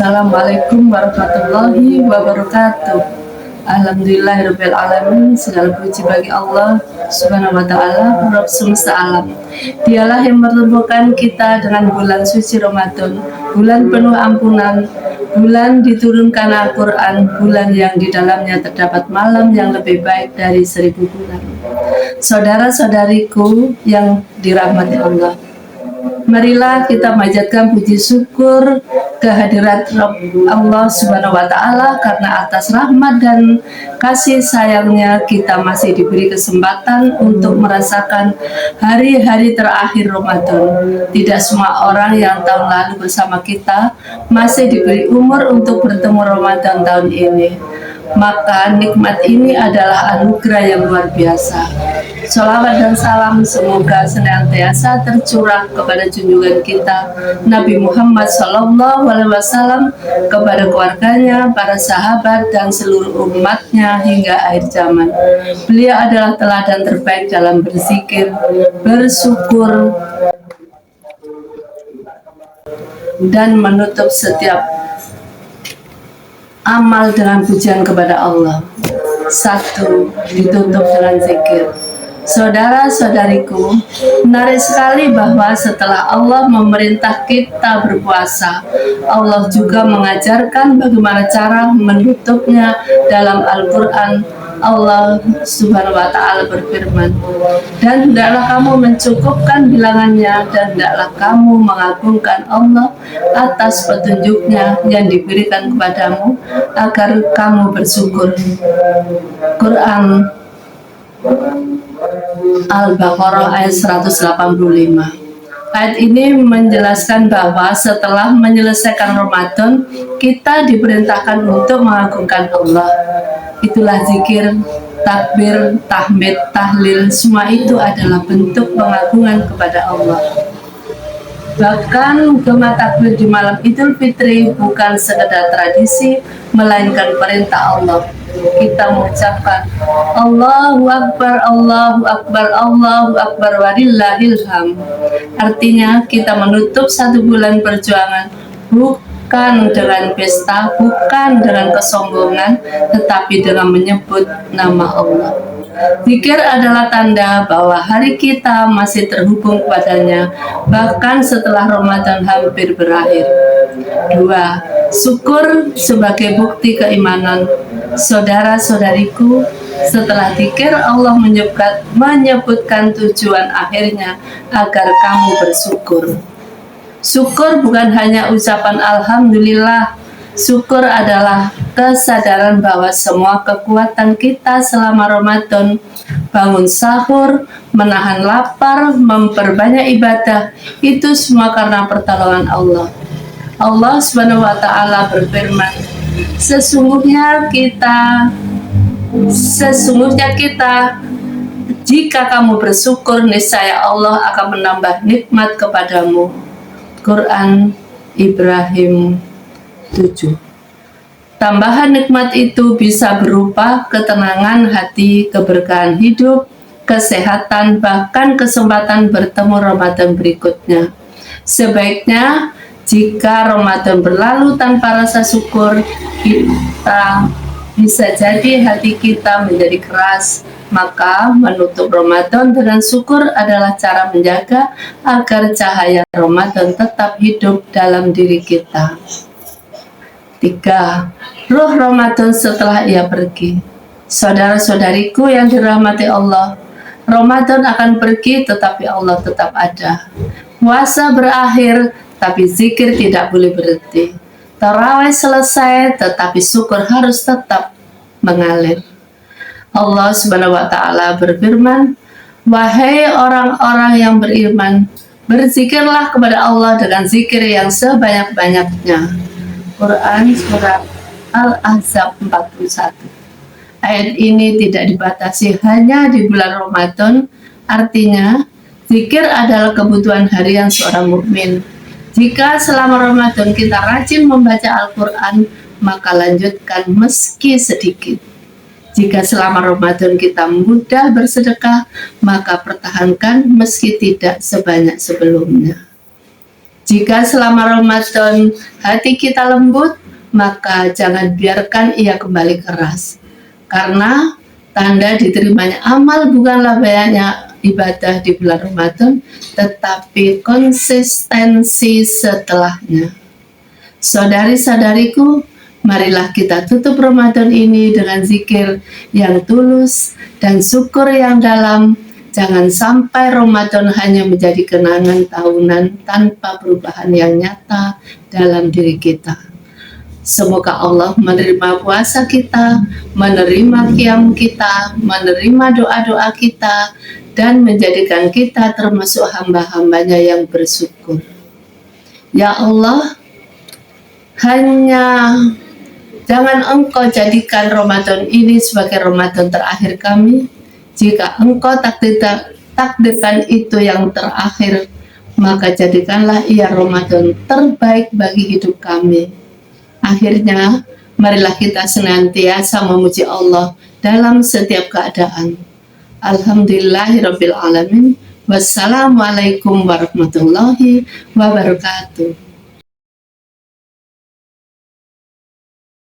Assalamualaikum warahmatullahi wabarakatuh. Alhamdulillahirabbil alamin. Segala puji bagi Allah Subhanahu wa taala, Rabb semesta alam. Dialah yang menemukan kita dengan bulan suci Ramadan, bulan penuh ampunan, bulan diturunkan Al-Qur'an, bulan yang di dalamnya terdapat malam yang lebih baik dari 1000 bulan. Saudara-saudariku yang dirahmati Allah, marilah kita panjatkan puji syukur kehadirat Allah Subhanahu wa taala, karena atas rahmat dan kasih sayangnya kita masih diberi kesempatan untuk merasakan hari-hari terakhir Ramadan. Tidak semua orang yang tahun lalu bersama kita masih diberi umur untuk bertemu Ramadan tahun ini. Maka nikmat ini adalah anugerah yang luar biasa. Sholawat dan salam semoga senantiasa tercurah kepada junjungan kita Nabi Muhammad SAW, kepada keluarganya, para sahabat, dan seluruh umatnya hingga akhir zaman. Beliau adalah teladan terbaik dalam berzikir, bersyukur, dan menutup setiap amal dengan pujian kepada Allah. Satu, ditutup dengan zikir. Saudara-saudariku, menarik sekali bahwa setelah Allah memerintah kita berpuasa, Allah juga mengajarkan bagaimana cara menutupnya. Dalam Al-Quran, Allah Subhanahu wa ta'ala berfirman, "Dan hendaklah kamu mencukupkan bilangannya, dan hendaklah kamu mengagungkan Allah atas petunjuknya yang diberikan kepadamu, agar kamu bersyukur." Quran Al-Baqarah ayat 185. Ayat ini menjelaskan bahwa setelah menyelesaikan Ramadan, kita diperintahkan untuk mengagungkan Allah. Itulah zikir, takbir, tahmid, tahlil, semua itu adalah bentuk pengagungan kepada Allah. Bahkan gema takbir di malam Idul Fitri bukan sekedar tradisi, melainkan perintah Allah. Kita mengucapkan Allahu Akbar, Allahu Akbar, Allahu Akbar, walillahil hamd. Artinya kita menutup satu bulan perjuangan bukan dengan pesta, bukan dengan kesombongan, tetapi dengan menyebut nama Allah. Zikir adalah tanda bahwa hari kita masih terhubung padanya, bahkan setelah Ramadan hampir berakhir. 2. Syukur sebagai bukti keimanan. Saudara-saudariku, setelah zikir, Allah menyebutkan tujuan akhirnya agar kamu bersyukur. Syukur bukan hanya ucapan alhamdulillah. Syukur adalah kesadaran bahwa semua kekuatan kita selama Ramadan, bangun sahur, menahan lapar, memperbanyak ibadah, itu semua karena pertolongan Allah. Allah Subhanahu wa ta'ala berfirman, Sesungguhnya kita jika kamu bersyukur, niscaya Allah akan menambah nikmat kepadamu. Quran Ibrahim 7. Tambahan nikmat itu bisa berupa ketenangan hati, keberkahan hidup, kesehatan, bahkan kesempatan bertemu Ramadan berikutnya. Sebaiknya jika Ramadan berlalu tanpa rasa syukur, bisa jadi hati kita menjadi keras. Maka menutup Ramadan dengan syukur adalah cara menjaga agar cahaya Ramadan tetap hidup dalam diri kita. 3. Ruh Ramadan setelah ia pergi. Saudara-saudariku yang dirahmati Allah, Ramadan akan pergi tetapi Allah tetap ada. Puasa berakhir tapi zikir tidak boleh berhenti. Tarawih selesai tetapi syukur harus tetap mengalir. Allah Subhanahu wa ta'ala berfirman, "Wahai orang-orang yang beriman, berzikirlah kepada Allah dengan zikir yang sebanyak-banyaknya." Quran Surat Al-Ahzab 41. Ayat ini tidak dibatasi hanya di bulan Ramadan, artinya zikir adalah kebutuhan harian seorang mukmin. Jika selama Ramadan kita rajin membaca Al-Quran, maka lanjutkan meski sedikit. Jika selama Ramadan kita mudah bersedekah, maka pertahankan meski tidak sebanyak sebelumnya. Jika selama Ramadan hati kita lembut, maka jangan biarkan ia kembali keras. Karena tanda diterimanya amal bukanlah banyaknya ibadah di bulan Ramadan, tetapi konsistensi setelahnya. Saudari-saudariku, marilah kita tutup Ramadan ini dengan zikir yang tulus dan syukur yang dalam. Jangan sampai Ramadan hanya menjadi kenangan tahunan tanpa perubahan yang nyata dalam diri kita. Semoga Allah menerima puasa kita, menerima qiyam kita, menerima doa-doa kita, dan menjadikan kita termasuk hamba-hambanya yang bersyukur. Ya Allah, hanya jangan Engkau jadikan Ramadan ini sebagai Ramadan terakhir kami. Jika Engkau takdirkan itu yang terakhir, maka jadikanlah ia Ramadan terbaik bagi hidup kami. Akhirnya, marilah kita senantiasa memuji Allah dalam setiap keadaan. Alhamdulillahirabbil alamin. Wassalamualaikum warahmatullahi wabarakatuh.